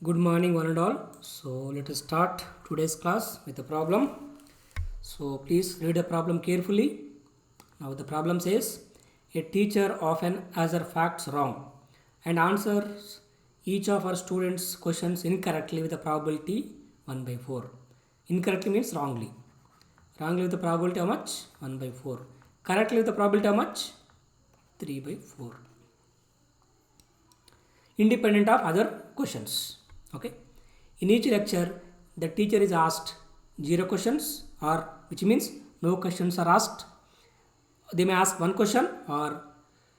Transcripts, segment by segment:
Good morning, one and all. So let us start today's class with a problem. So please read the problem carefully. Now the problem says a teacher often has her facts wrong and answers each of her students' questions incorrectly with a probability 1 by 4. Incorrectly means wrongly. Wrongly with the probability how much? 1 by 4. Correctly with the probability how much? 3 by 4. Independent of other questions. Okay. In each lecture, the teacher is asked 0 questions, or which means no questions are asked. They may ask 1 question, or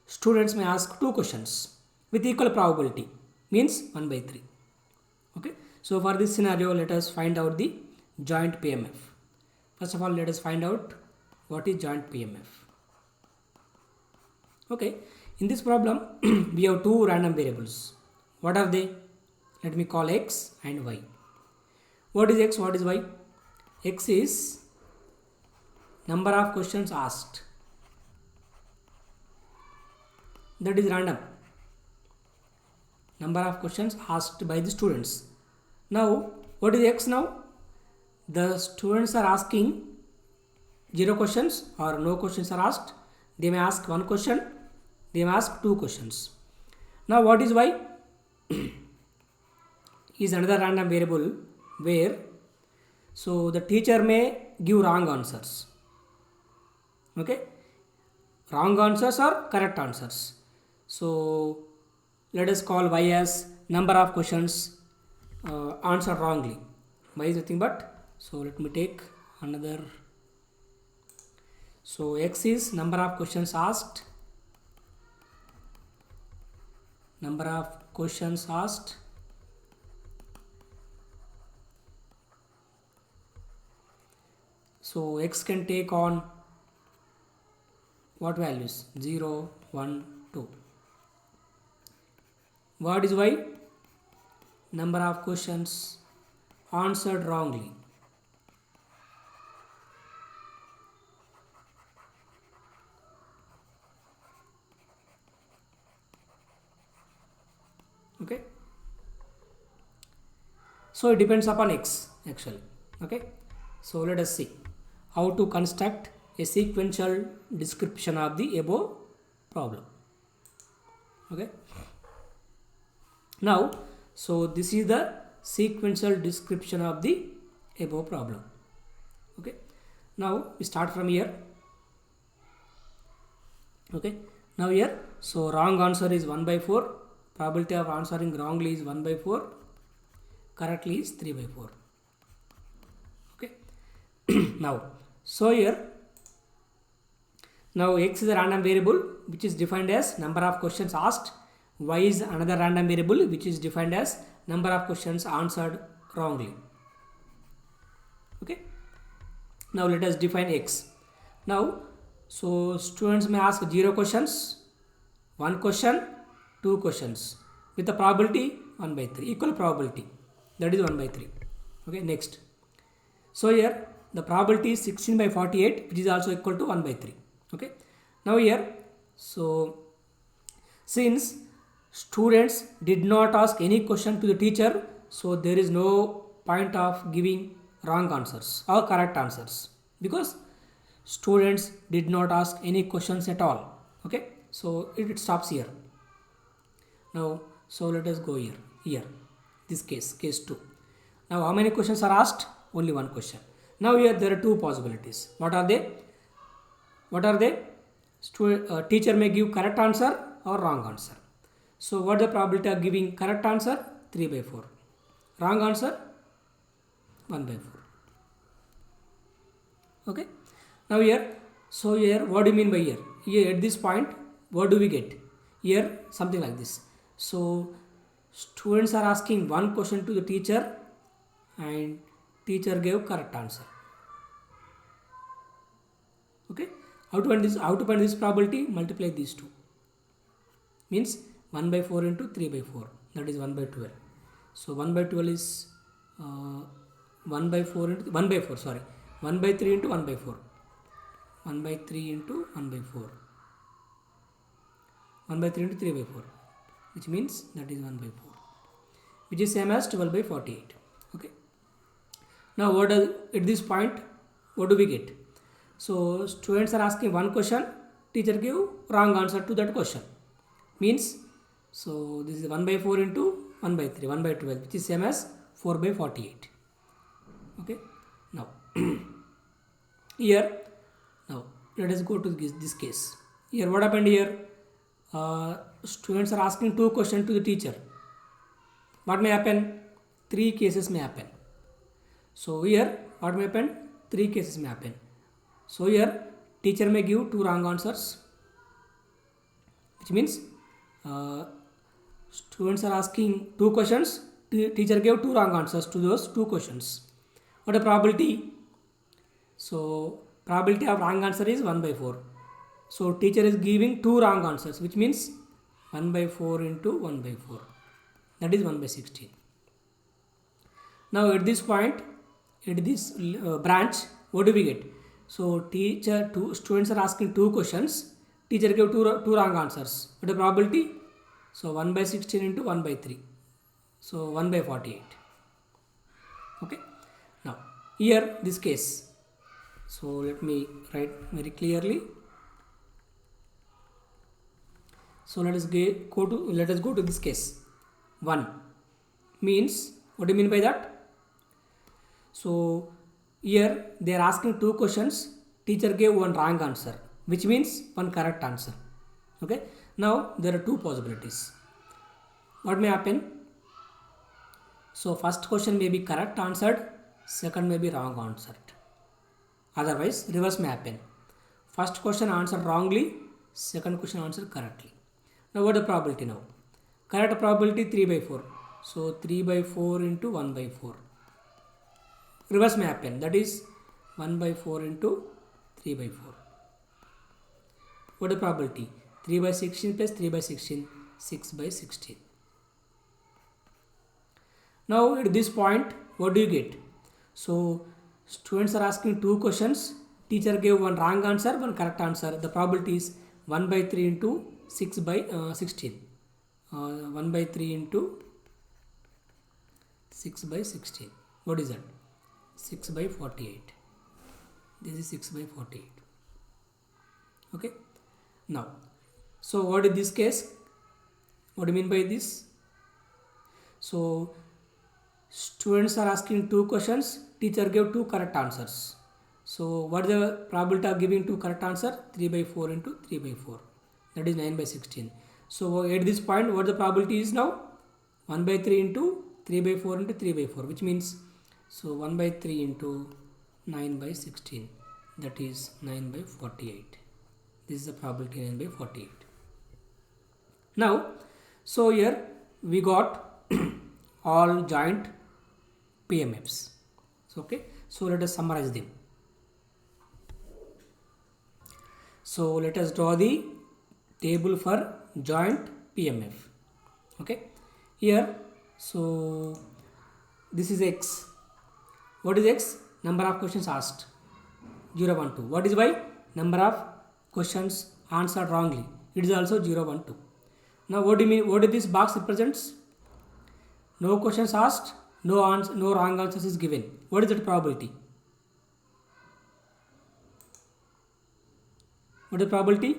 students may ask 2 questions with equal probability, means 1 by 3. Okay. So for this scenario, let us find out the joint PMF. First of all, let us find out what is joint PMF. Okay. In this problem, we have 2 random variables. What are they? Let me call x and y. What is x? What is y? X is number of questions asked. That is random. Number of questions asked by the students. Now, what is x now? The students are asking 0 questions or no questions are asked. They may ask 1 question. They may ask 2 questions. Now, what is y? Is another random variable where so the teacher may give wrong answers. Okay, wrong answers or correct answers. So let us call y as number of questions answered wrongly. Y is nothing but, so let me take another. So x is number of questions asked. Number of questions asked. So x can take on what values? 0, 1, 2. What is y? Number of questions answered wrongly. Okay. So it depends upon x actually. Okay. So let us see how to construct a sequential description of the above problem. Okay. Now, so this is the sequential description of the above problem. Okay. Now we start from here. Okay. Now here, so wrong answer is 1 by 4. Probability of answering wrongly is 1 by 4. Correctly is 3 by 4. Okay. Now, so here, now x is a random variable which is defined as number of questions asked. Y is another random variable which is defined as number of questions answered wrongly. Okay. Now let us define x. Now, so students may ask 0 questions, 1 question, 2 questions with the probability 1 by 3, equal probability, that is 1 by 3. Okay, next. So here the probability is 16 by 48, which is also equal to 1 by 3. Okay. Now here, so since students did not ask any question to the teacher, so there is no point of giving wrong answers or correct answers because students did not ask any questions at all. Okay. So it stops here. Now, so let us go here, this case 2. Now how many questions are asked? Only 1 question. Now here there are 2 possibilities. What are they? Teacher may give correct answer or wrong answer. So what the probability of giving correct answer? 3 by 4. Wrong answer? 1 by 4. Okay. Now here, so here what do you mean by here? Here at this point, what do we get? Here something like this. So students are asking 1 question to the teacher and teacher gave correct answer. Okay. How to find this probability? Multiply these two. Means 1 by 4 into 3 by 4. That is 1 by 12. So 1 by 12 is 1 by 4 into 1 by 4. Sorry, 1 by 3 into 1 by 4. 1 by 3 into 1 by 4. 1 by 3 into 3 by 4. Which means that is 1 by 4. which is same as 12 by 48. Okay. Now what does, at this point, what do we get? So students are asking one question, teacher give wrong answer to that question. Means, so this is 1 by 4 into 1 by 3, 1 by 12, which is same as 4 by 48. Okay. Now here, now let us go to this case. Here what happened here? Students are asking two questions to the teacher. What may happen? Three cases may happen. So here what may happen? Three cases may happen. So here teacher may give two wrong answers, which means students are asking two questions, teacher gave two wrong answers to those two questions. What a probability? So probability of wrong answer is 1 by 4. So teacher is giving two wrong answers, which means 1 by 4 into 1 by 4. That is 1 by 16. Now at this point, at this branch, what do we get? So students are asking two questions. Teacher gave two wrong answers. What the probability? So 1 by 16 into 1 by 3. So 1 by 48. Okay. Now here this case. So let me write very clearly. So let us go to this case. 1 means, what do you mean by that? So here they are asking two questions. Teacher gave one wrong answer, which means one correct answer. Okay. Now there are two possibilities. What may happen? So first question may be correct answered, second may be wrong answered. Otherwise reverse may happen. First question answered wrongly, second question answered correctly. Now what is the probability now? Correct probability 3 by 4. So 3 by 4 into 1 by 4. Reverse may happen, that is 1 by 4 into 3 by 4. What is the probability? 3 by 16 plus 3 by 16, 6 by 16. Now at this point, what do you get? So students are asking two questions. Teacher gave one wrong answer, one correct answer. The probability is 1 by 3 into 6 by 16. 1 by 3 into 6 by 16. What is that? 6 by 48. This is 6 by 48. Okay. Now, so what is this case? What do you mean by this? So students are asking two questions. Teacher gave two correct answers. So what is the probability of giving two correct answer? 3 by 4 into 3 by 4. That is 9 by 16. So at this point, what the probability is now? 1 by 3 into 3 by 4 into 3 by 4, which means, so 1 by 3 into 9 by 16. That is 9 by 48. This is the probability 9 by 48. Now, so here we got all joint PMFs. So, okay. So let us summarize them. So let us draw the table for joint PMF. Okay. Here, so this is X. What is X? Number of questions asked. 0, 1, 2. What is Y? Number of questions answered wrongly. It is also 0, 1, 2. Now what do you mean? What is this box represents? No questions asked, no wrong answers is given. What is that probability? What is the probability?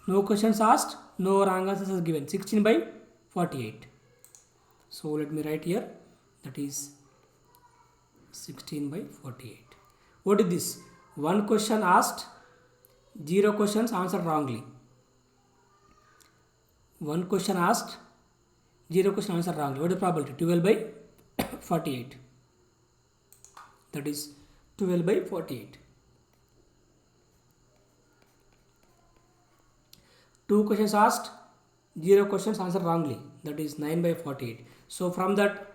No questions asked, no wrong answers is given. 16 by 48. So let me write here. That is 16 by 48. What is this? One question asked, 0 questions answered wrongly. One question asked, 0 question answered wrongly. What is the probability? 12 by 48. That is 12 by 48. 2 questions asked, 0 questions answered wrongly. That is 9 by 48. So from that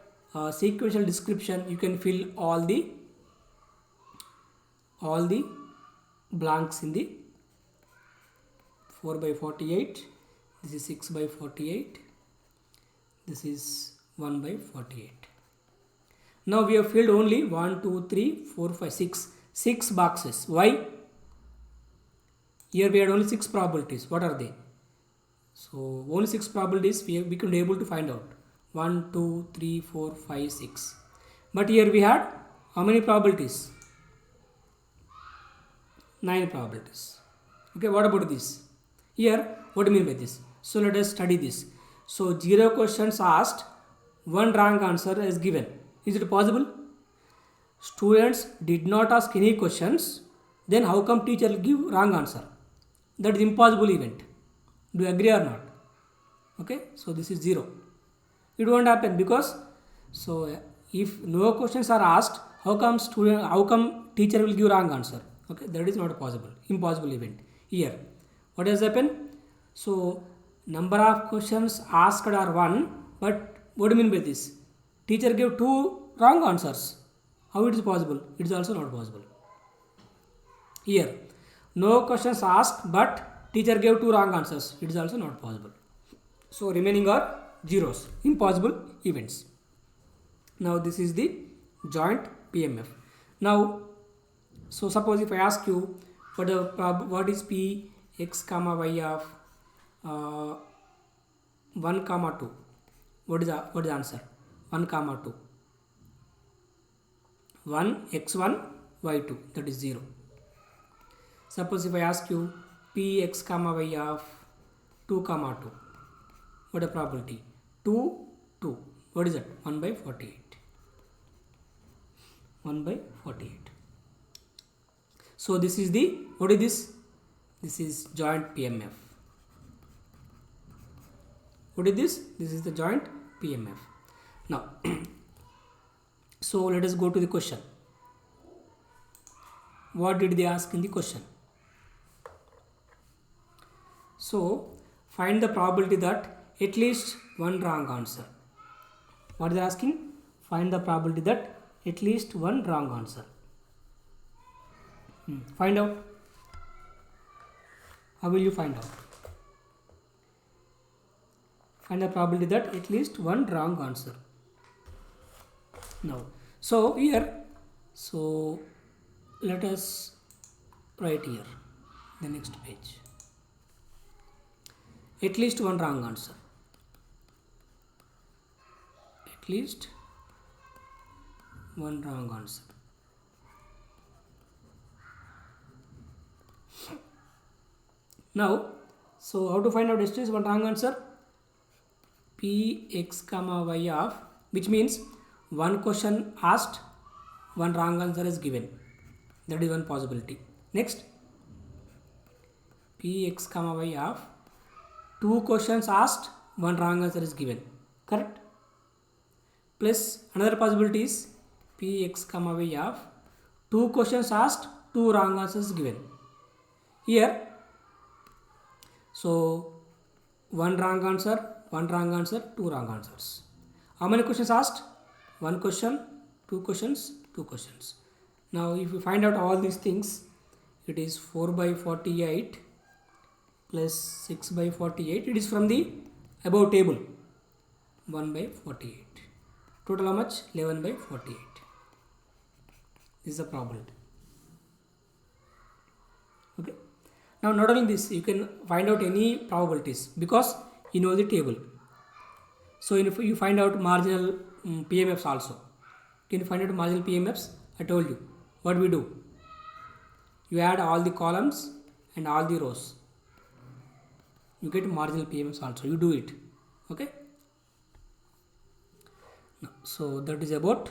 sequential description, you can fill all the blanks in the 4 by 48. This is 6 by 48. This is 1 by 48. Now we have filled only 1, 2, 3, 4, 5, 6. 6 boxes. Why? Here we had only 6 probabilities. What are they? So only 6 probabilities we can be able to find out. 1, 2, 3, 4, 5, 6. But here we had how many probabilities? 9 probabilities. Okay, what about this? Here, what do you mean by this? So let us study this. So 0 questions asked, 1 wrong answer is given. Is it possible? Students did not ask any questions, then how come teacher will give wrong answer? That is impossible event. Do you agree or not? Okay, so this is 0. It won't happen because if no questions are asked, how come teacher will give wrong answer? Okay, that is not possible. Impossible event. Here, what has happened? So number of questions asked are 1, but what do you mean by this? Teacher gave 2 wrong answers. How it is possible? It is also not possible. Here, no questions asked, but teacher gave 2 wrong answers. It is also not possible. So remaining are zeros, impossible events. Now this is the joint PMF. Now, so suppose if I ask you what is P x comma y of 1 comma 2? What is the answer? 1 comma 2. 1 x1 y2, that is 0. Suppose if I ask you P x comma y of 2 comma 2, what is the probability? 2, 2. What is that? 1 by 48. 1 by 48. So this is the, what is this? This is joint PMF. What is this? This is the joint PMF. Now, so let us go to the question. What did they ask in the question? So find the probability that at least 1 wrong answer. What is they asking? Find the probability that at least 1 wrong answer. Find out. How will you find out? Find the probability that at least 1 wrong answer. Now, so here, so let us write here the next page. At least 1 wrong answer. At least 1 wrong answer. Now, so how to find out at least 1 wrong answer? P x comma y of, which means 1 question asked, 1 wrong answer is given. That is one possibility. Next, P x comma y of 2 questions asked, 1 wrong answer is given. Correct? Plus another possibility is P x comma y of 2 questions asked, 2 wrong answers given. Here, so 1 wrong answer, 2 wrong answers. How many questions asked? 1 question, 2 questions, 2 questions. Now if you find out all these things, it is 4 by 48 plus 6 by 48. It is from the above table. 1 by 48. Total how much? 11 by 48. This is the probability. Okay. Now not only this, you can find out any probabilities because you know the table. So if you find out marginal PMFs also. Can you find out marginal PMFs? I told you. What we do? You add all the columns and all the rows. You get marginal PMFs also. You do it. Okay. So that is about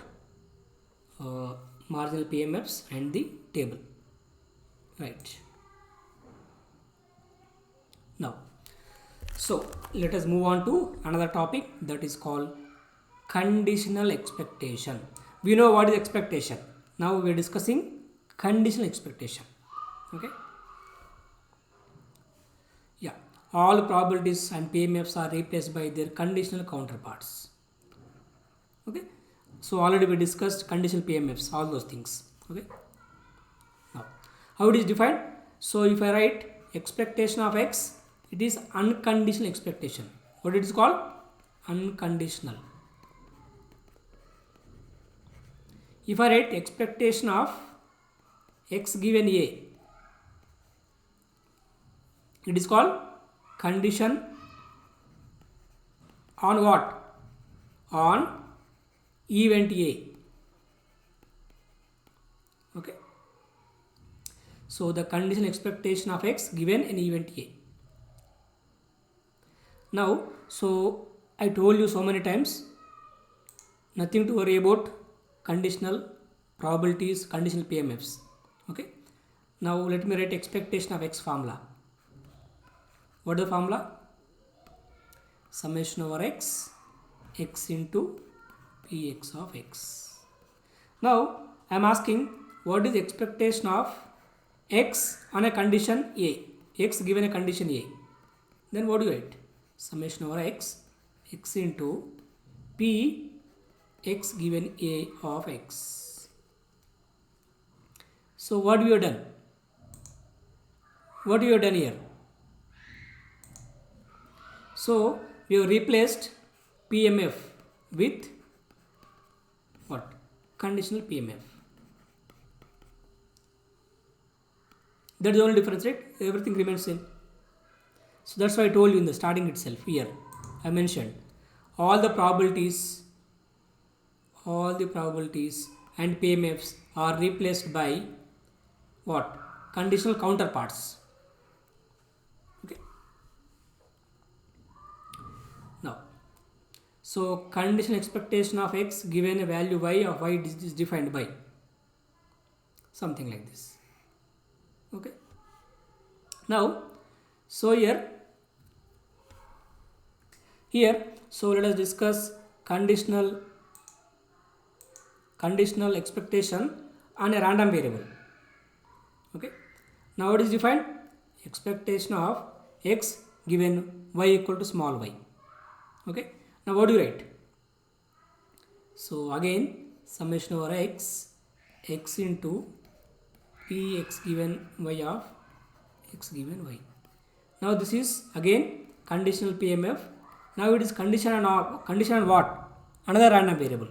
marginal PMFs and the table. Right. Now, so let us move on to another topic that is called conditional expectation. We know what is expectation. Now we are discussing conditional expectation. Okay. Yeah. All probabilities and PMFs are replaced by their conditional counterparts. Okay. So already we discussed conditional PMFs, all those things. Okay. Now, how it is defined? So if I write expectation of X, it is unconditional expectation. What it is called? Unconditional. If I write expectation of X given A, it is called condition on what? on event A. Okay. So the conditional expectation of x given in event A. Now, so I told you so many times, nothing to worry about conditional probabilities, conditional PMFs. Okay. Now let me write expectation of x formula. What is the formula? Summation over x into px of x. Now I am asking what is the expectation of x on a condition A, x given a condition A. Then what do you write? Summation over x into p x given A of x. So what we have done? What we have done here? So we have replaced PMF with what? Conditional PMF. That's the only difference, right? Everything remains same. So that's why I told you in the starting itself here. I mentioned all the probabilities and PMFs are replaced by what? Conditional counterparts. Okay. Now, so conditional expectation of x given a value y of y is defined by something like this. Okay. Now, so here, so let us discuss conditional expectation on a random variable. Okay. Now what is defined? Expectation of x given y equal to small y. Okay. Now what do you write? So again, summation over x into p x given y of x given y. Now this is again conditional PMF. Now it is condition on what? Another random variable.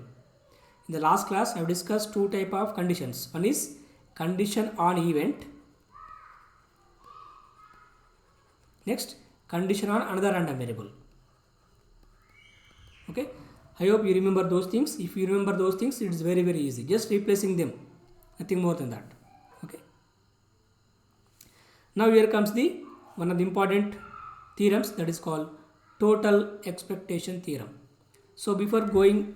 In the last class, I have discussed two type of conditions. One is condition on event. Next, condition on another random variable. Okay. I hope you remember those things. If you remember those things, it is very, very easy. Just replacing them. Nothing more than that. Okay. Now here comes the one of the important theorems, that is called total expectation theorem. So before going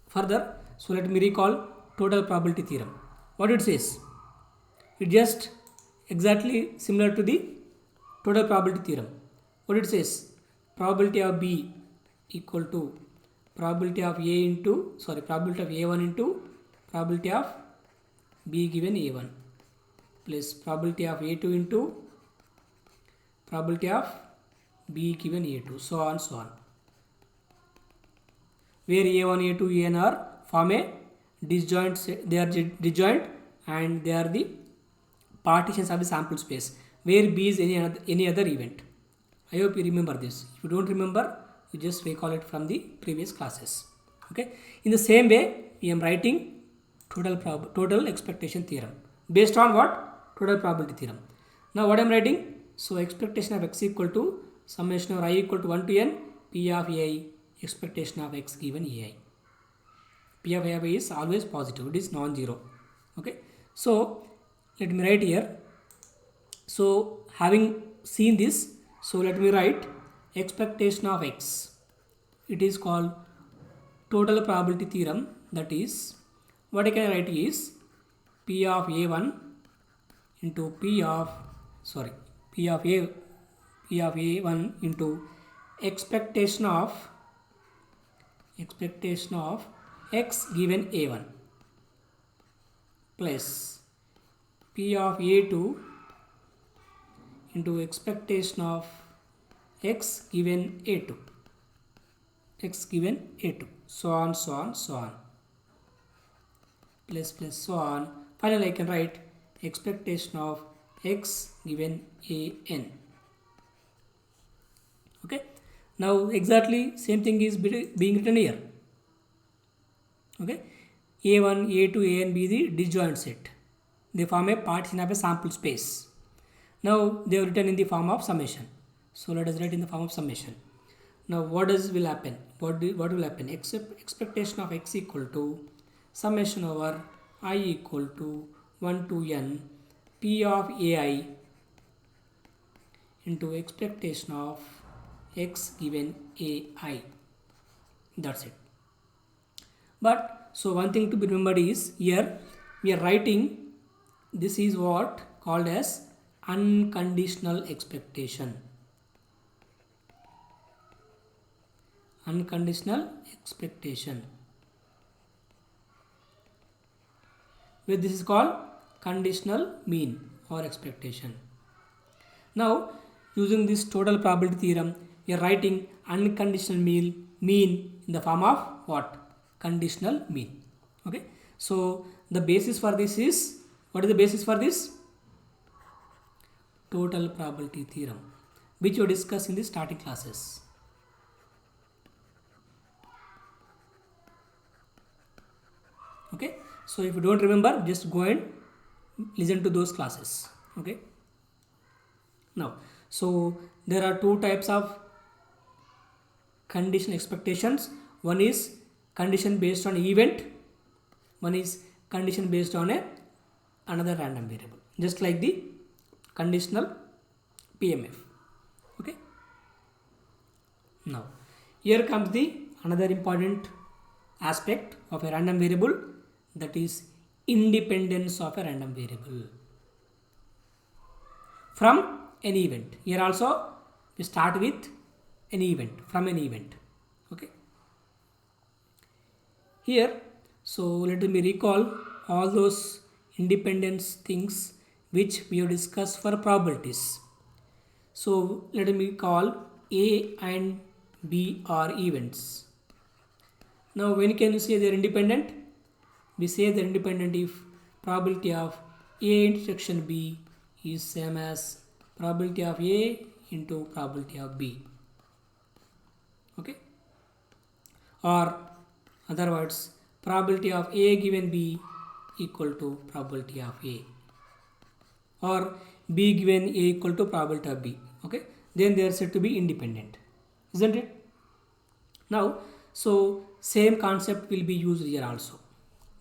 further, so let me recall total probability theorem. What it says? It just exactly similar to the total probability theorem. What it says? Probability of B equal to probability of probability of A1 into probability of B given A1 plus probability of A2 into probability of B given A2, so on, where A1, A2, An are form a disjoint, they are disjoint and they are the partitions of the sample space, where B is any other event. I hope you remember this. If you don't remember, you just recall it from the previous classes. Okay. In the same way, I am writing total expectation theorem based on what? Total probability theorem. Now what I am writing? So expectation of x equal to summation of I equal to 1 to n p of ai, expectation of x given ai. P of ai is always positive, it is non-zero. Okay. So let me write here. So having seen this, so let me write expectation of x. It is called total probability theorem. That is, what I can write is p of a1 into p of a1 into expectation of x given a1 plus p of a2 into expectation of x given a2, so on, plus so on. Finally I can write expectation of x given an. Okay. Now exactly same thing is being written here. Okay. A1, A2, A and B the disjoint set. They form a partition of a sample space. Now they are written in the form of summation. So let us write in the form of summation. Now what will happen? What will happen? Expectation of x equal to summation over I equal to 1 to n p of ai into expectation of x given ai. That's it. But so one thing to be remembered is here we are writing, this is what called as unconditional expectation. Unconditional expectation. Where this is called conditional mean or expectation. Now using this total probability theorem, we are writing unconditional mean in the form of what? Conditional mean. Okay. So the basis for this is, what is the basis for this? Total probability theorem, which we discussed in the starting classes. Okay. So if you don't remember, just go and listen to those classes. Okay. Now, so there are two types of condition expectations. One is condition based on event, one is condition based on another random variable, just like the conditional PMF. Okay. Now here comes the another important aspect of a random variable, that is independence of a random variable from an event. Here also we start with an event, from an event. Okay. Here, so let me recall all those independence things which we have discussed for probabilities. So let me call A and B are events. Now when can you say they are independent? We say they are independent if probability of A intersection B is same as probability of A into probability of B. Okay. Or other words, probability of A given B equal to probability of A, or B given A equal to probability of B. Okay. Then they are said to be independent, isn't it? Now, so same concept will be used here also.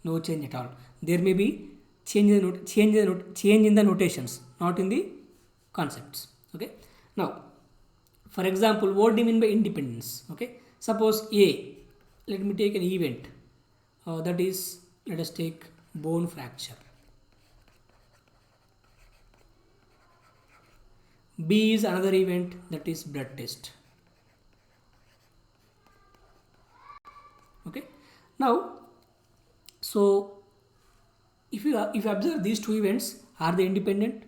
No change at all. There may be change in the notations, not in the concepts. Okay. Now, for example, what do you mean by independence? Okay. Suppose A, let me take an event, that is, let us take bone fracture. B is another event, that is blood test. Okay. Now, so if you observe these two events, are they independent?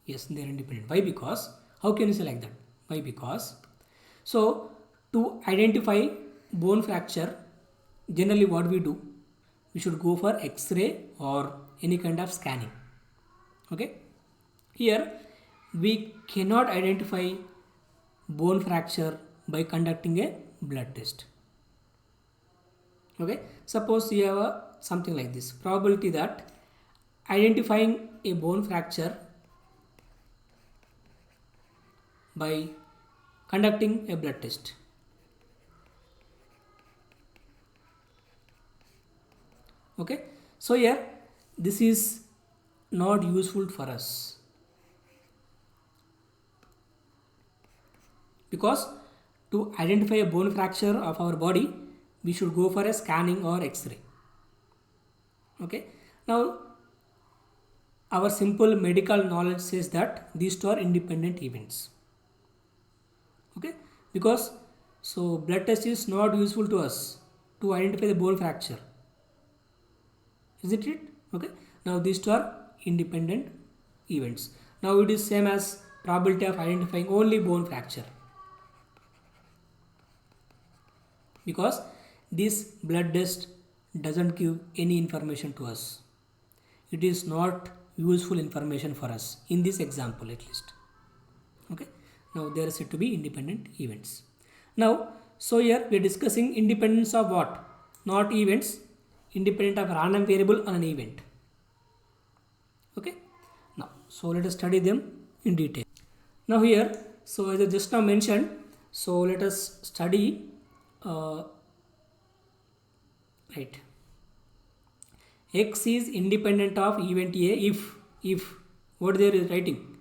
Yes, they are independent. Why? Because, how can you say like that? Why? Because, so to identify bone fracture, generally what we do, we should go for X-ray or any kind of scanning. Okay. Here we cannot identify bone fracture by conducting a blood test. Okay. Suppose you have something like this, probability that identifying a bone fracture by conducting a blood test. Okay. So here this is not useful for us, because to identify a bone fracture of our body, we should go for a scanning or X-ray. Okay. Now our simple medical knowledge says that these two are independent events. Okay. Because so blood test is not useful to us to identify the bone fracture, isn't it? Okay. Now these two are independent events. Now it is same as probability of identifying only bone fracture, because this blood test doesn't give any information to us. It is not useful information for us in this example at least. Okay. Now they are said to be independent events. Now, so here we are discussing independence of what? Not events, independent of a random variable on an event. Okay. Now, so let us study them in detail. Now here, so as I just now mentioned, So let us study, uh, right, x is independent of event a if what they are writing,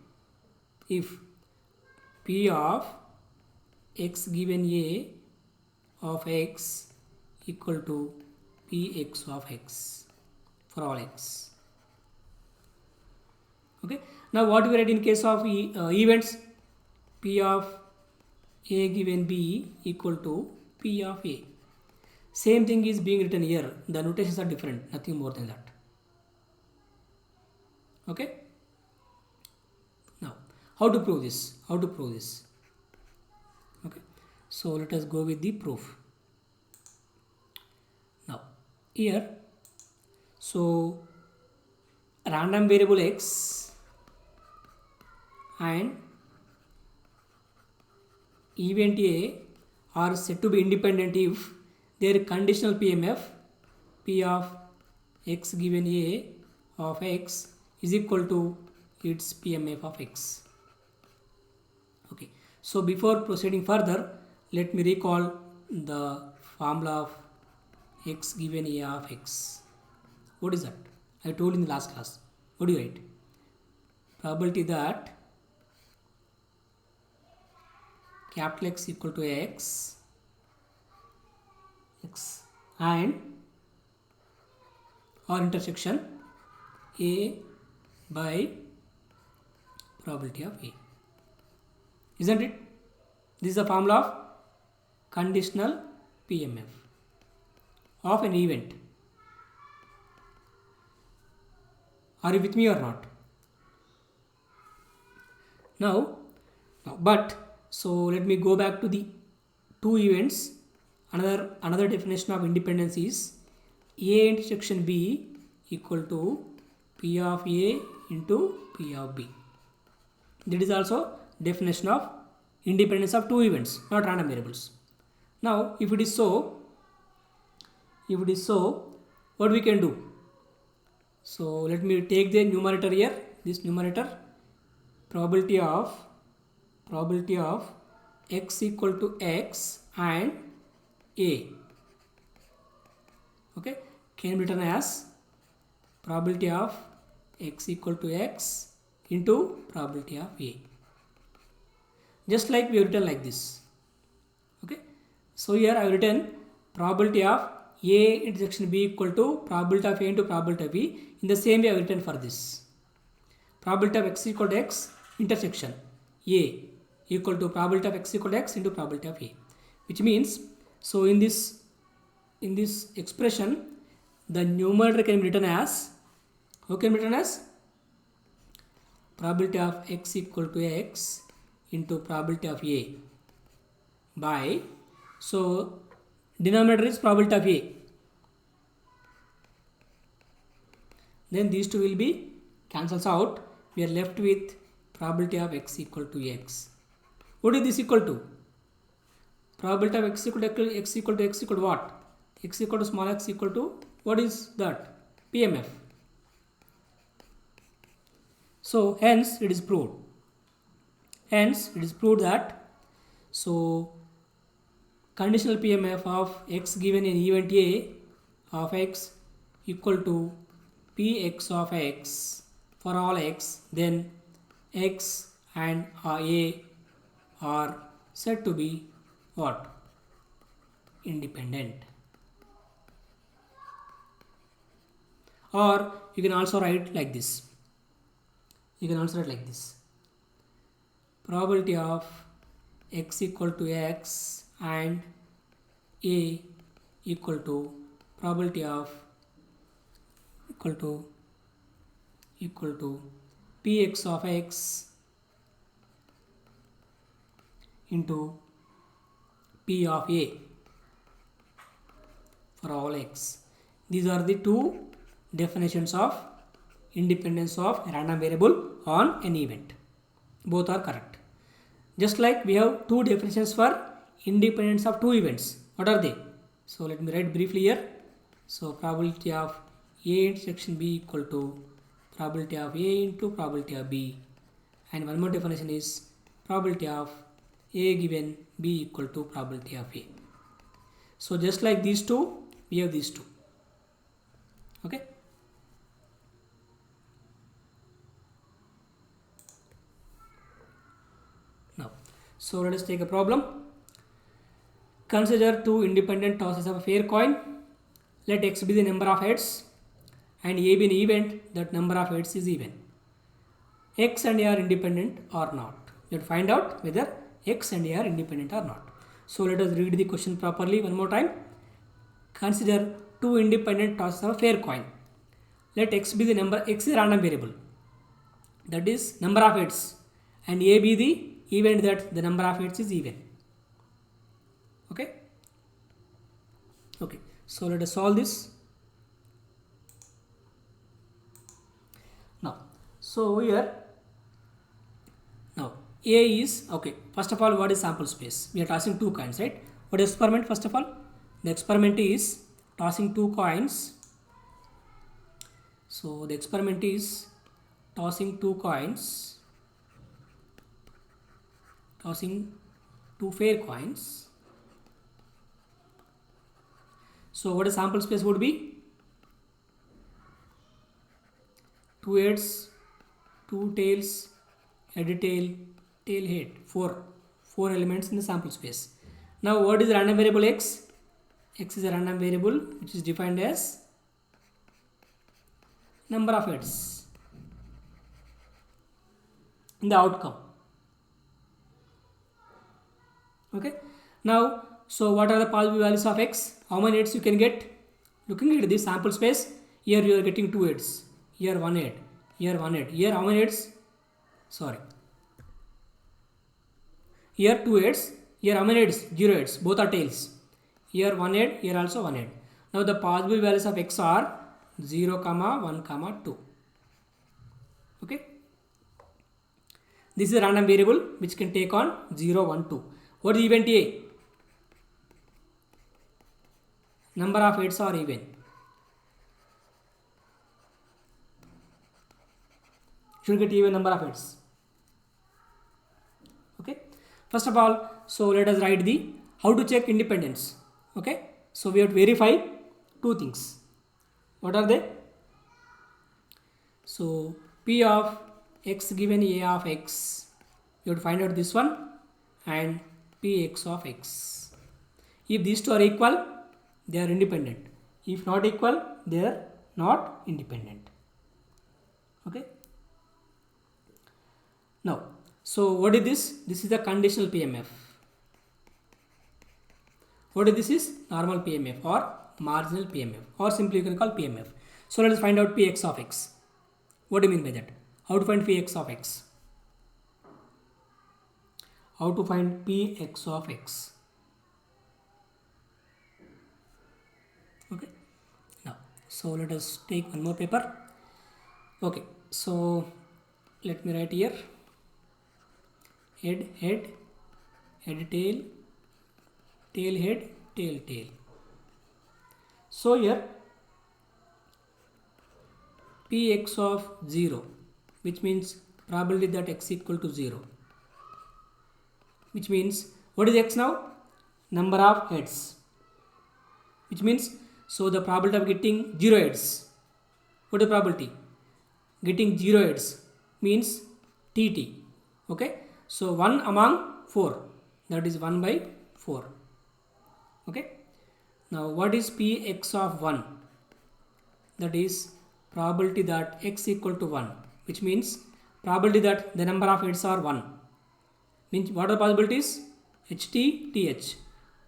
if p of x given a of x equal to px of x for all x. Okay, now what we write in case of events, p of a given b equal to p of a. Same thing is being written here, the notations are different, nothing more than that. Okay, now how to prove this, okay, so let us go with the proof. Now here, so random variable x and event a are said to be independent if their conditional PMF p of x given a of x is equal to its PMF of x. Okay, so before proceeding further, let me recall the formula of x given a of x. What is that? I told in the last class. What do you write? Probability that capital X equal to x and or intersection a by probability of a. Isn't it? This is the formula of conditional PMF of an event. Are you with me or not? Now, but so let me go back to the two events. Another definition of independence is A intersection B equal to P of A into P of B. That is also definition of independence of two events, not random variables. Now, if it is so, what we can do? So let me take the numerator here. This numerator, probability of x equal to x and a. Okay, can be written as probability of x equal to x into probability of a. Just like we have written like this. Okay, so here I have written probability of a intersection b equal to probability of a into probability of b. In the same way I have written for this. Probability of x equal to x intersection a equal to probability of x equal to x into probability of a, which means, so in this expression the numerator can be written as, how can be written as, probability of x equal to x into probability of a by, so denominator is probability of a, then these two will be cancels out, we are left with probability of x equal to x. What is this equal to? Probability of x equal to x equal to x equal to what? X equal to small x equal to, what is that? PMF. So hence it is proved. That so conditional PMF of x given in event A of x equal to Px of x for all x, then x and a are said to be what? Independent. Or you can also write like this. Probability of x equal to x and a equal to probability of equal to Px of x into P of a for all x. These are the two definitions of independence of random variable on an event. Both are correct. Just like we have two definitions for independence of two events. What are they? So let me write briefly here. So probability of A intersection B equal to probability of A into probability of B. And one more definition is probability of A given B equal to probability of A. So just like these two, we have these two. Okay. Now, so let us take a problem. Consider two independent tosses of a fair coin. Let x be the number of heads and A be an event that number of heads is even. X and A are independent or not. You have to find out whether X and A are independent or not. So let us read the question properly one more time. Consider two independent tosses of a fair coin. Let x be the number, x is a random variable, that is number of heads, and A be the event that the number of heads is even. Okay. Okay. So let us solve this. Now, so here, now A is, okay, first of all, what is sample space? We are tossing two coins, right? What is experiment first of all? The experiment is tossing two coins. So the experiment is tossing two coins, tossing two fair coins. So what a sample space would be? Two heads, two tails, head tail, tail head, four elements in the sample space. Now what is the random variable x? X is a random variable which is defined as number of heads in the outcome. Okay. Now, so what are the possible values of x? How many heads you can get? Looking at this sample space, here you are getting two heads, here one head, here one head, here how many heads? Sorry. Here two heads, here how many heads? Zero heads, both are tails. Here one head, here also one head. Now the possible values of x are 0, 1, 2. Okay. This is a random variable which can take on 0, 1, 2. What is event A? Number of heads are even. Should get even number of heads. Okay. First of all, so let us write the how to check independence. Okay. So we have to verify two things. What are they? So P of x given A of x, you have to find out this one, and Px of x. If these two are equal, they are independent. If not equal, they are not independent. Okay. Now, so what is this? This is the conditional PMF. What is this is normal PMF or marginal PMF, or simply you can call PMF. So let us find out Px of x. What do you mean by that? How to find Px of x? How to find Px of x? Okay. Now, so let us take one more paper. Okay. So let me write here. Head, head, head, tail, tail, head, tail, tail. So here Px of 0, which means probability that x equal to 0, which means what is x now? Number of heads, which means so the probability of getting 0 heads. What is the probability? Getting 0 heads means TT. Okay. So 1 among 4, that is 1 by 4. Okay. Now what is Px of 1? That is probability that x equal to 1, which means probability that the number of heads are 1. Means what are the possibilities? HT, TH.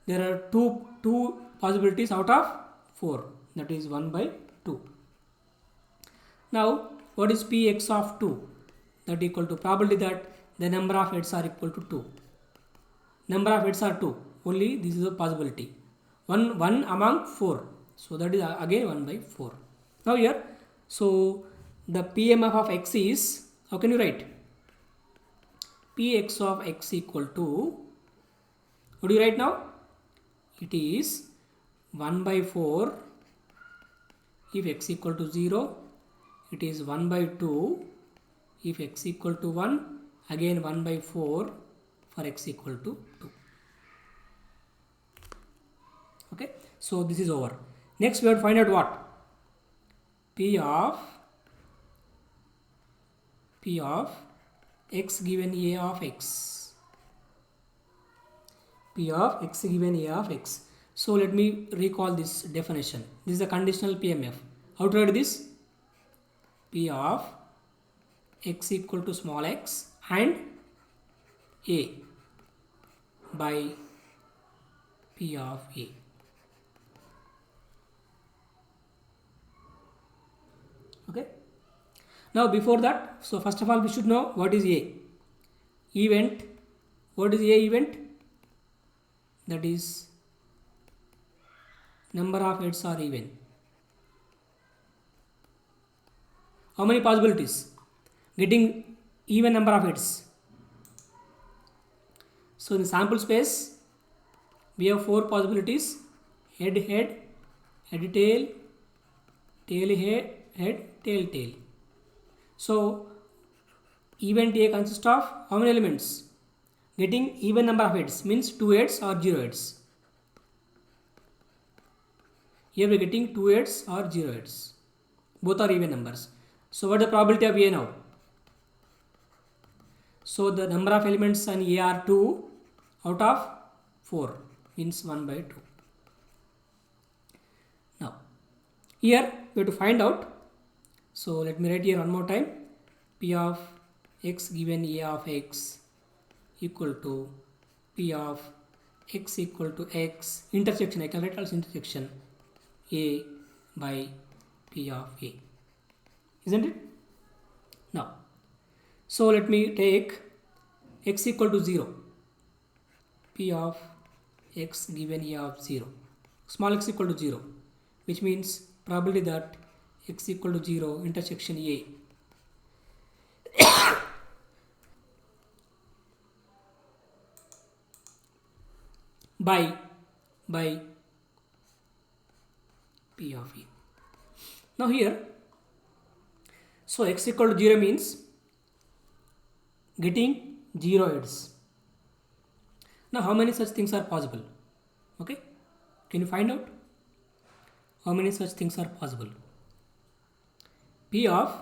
There are two possibilities out of 4, that is 1 by 2. Now what is Px of 2? That equal to probability that the number of heads are equal to 2. Number of heads are 2. Only this is a possibility. 1 among 4. So that is again 1 by 4. Now here, so the PMF of x is, how can you write? Px of x equal to, what do you write now? It is 1 by 4. If x equal to 0, it is 1 by 2. If x equal to 1, again 1 by 4 for x equal to 2. Okay, so this is over. Next we have to find out what? P of x given a of x. P of x given a of x. So let me recall this definition. This is a conditional PMF. How to write this? P of x equal to small x and a by P of a. Okay. Now before that, so first of all we should know what is a event. What is a event? That is number of heads are even. How many possibilities? Getting even number of heads. So in the sample space we have 4 possibilities: head head, head tail, tail head, head tail tail. So event A consists of how many elements? Getting even number of heads means 2 heads or 0 heads. Here we are getting 2 heads or 0 heads. Both are even numbers. So what is the probability of A now? So the number of elements in A are 2 out of 4, means 1 by 2. Now here we have to find out. So let me write here one more time. P of x given A of x equal to P of x equal to x intersection. I can write also intersection A by P of A. Isn't it? Now, so let me take x equal to 0. P of x given A of 0. Small x equal to 0, which means probability that x equal to 0 intersection A by P of A. Now here, so x equal to 0 means getting 0 heads. Now how many such things are possible? Okay, can you find out how many such things are possible? P of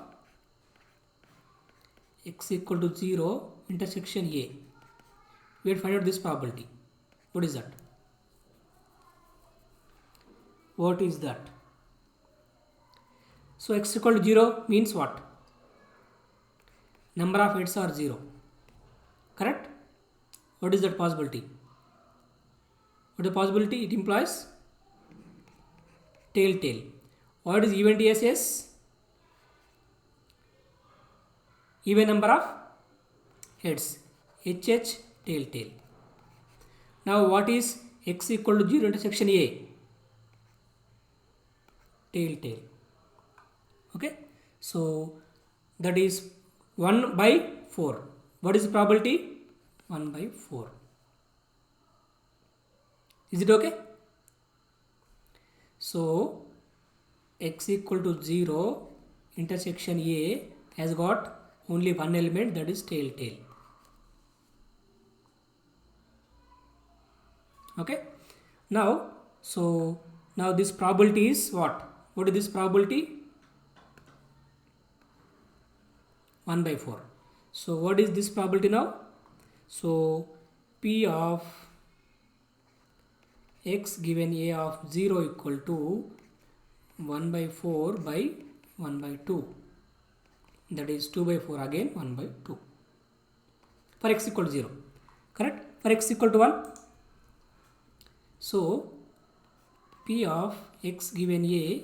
x equal to 0 intersection A. We have to find out this probability. What is that? What is that? So x equal to 0 means what? Number of heads are 0. Correct? What is that possibility? What is the possibility? It implies tail tail. What is event ESS? Even number of heads. HH tail tail. Now what is x equal to 0 intersection A? Tail tail. Okay. So that is 1 by 4. What is the probability? 1 by 4. Is it okay? So x equal to 0 intersection A has got only one element, that is tail tail. Okay. Now, so now this probability is what? What is this probability? 1 by 4. So what is this probability now? So P of x given A of 0 equal to 1 by 4 by 1 by 2. That is 2 by 4 again 1 by 2. For x equal to 0. Correct? For x equal to 1. So P of x given A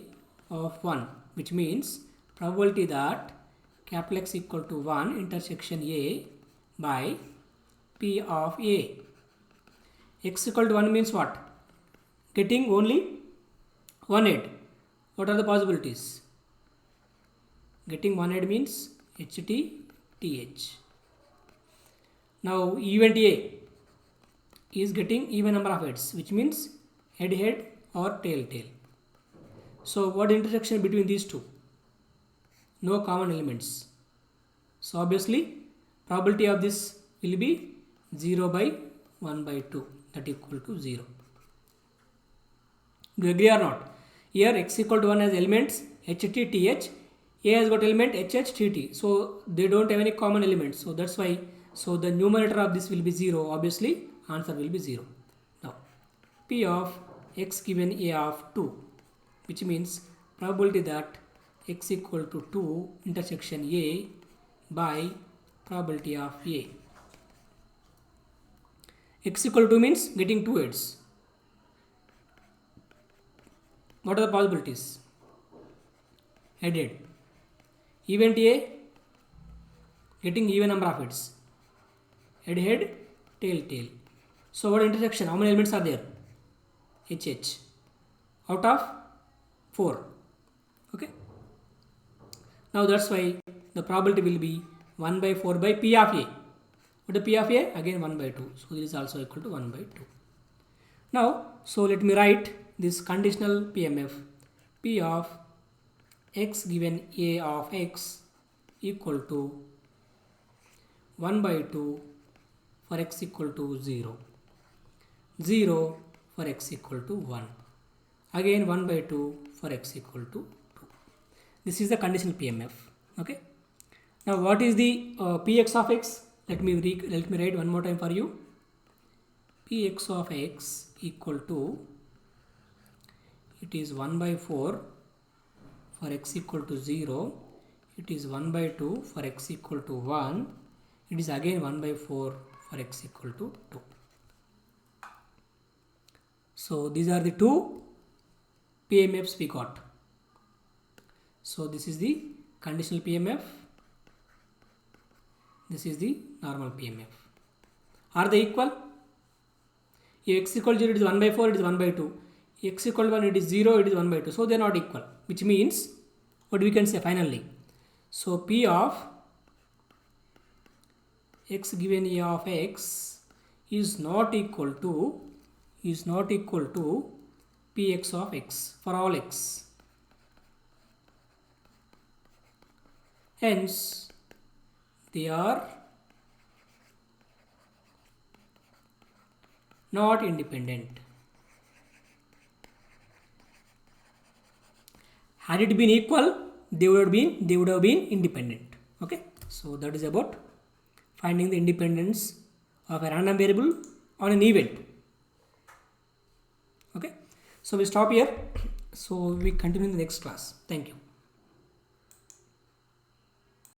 of 1, which means probability that capital X equal to 1 intersection A by P of A. X equal to 1 means what? Getting only one head. What are the possibilities? Getting one head means HT, TH. Now event A is getting even number of heads, which means head head or tail tail. So what intersection between these two? No common elements. So obviously probability of this will be 0 by 1 by 2, that equal to 0. Do you agree or not? Here x equal to 1 has elements ht, th. A has got element hh, tt. So they don't have any common elements. So that's why. So the numerator of this will be 0. Obviously, answer will be 0. Now, p of x given a of 2, which means probability that x equal to 2 intersection a by probability of a. X equal to 2 means getting 2 heads. What are the possibilities? Head head. Event A, getting even number of heads. Head head, tail tail. So what intersection? How many elements are there? HH. Out of 4. Okay. Now that's why the probability will be 1 by 4 by P of A. What is P of A? Again 1 by 2. So this is also equal to 1 by 2. Now, so let me write this conditional PMF. P of x given A of x equal to 1 by 2 for x equal to 0. 0 for x equal to 1. Again 1 by 2 for x equal to 2. This is the conditional PMF. Okay. Now what is the Px of x? Let me write one more time for you. Px of x equal to, it is 1 by 4 for x equal to 0. It is 1 by 2 for x equal to 1. It is again 1 by 4 for x equal to 2. So these are the two PMFs we got. So this is the conditional PMF. This is the normal PMF. Are they equal? If x equal to 0, it is 1 by 4, it is 1 by 2. X equal to 1, it is 0, it is 1 by 2. So they are not equal. Which means, what we can say finally? So P of x given A of x is not equal to Px of x for all x. Hence, they are not independent. Had it been equal, they would have been independent. Okay, so that is about finding the independence of a random variable on an event. Okay, so we stop here. So we continue in the next class. Thank you.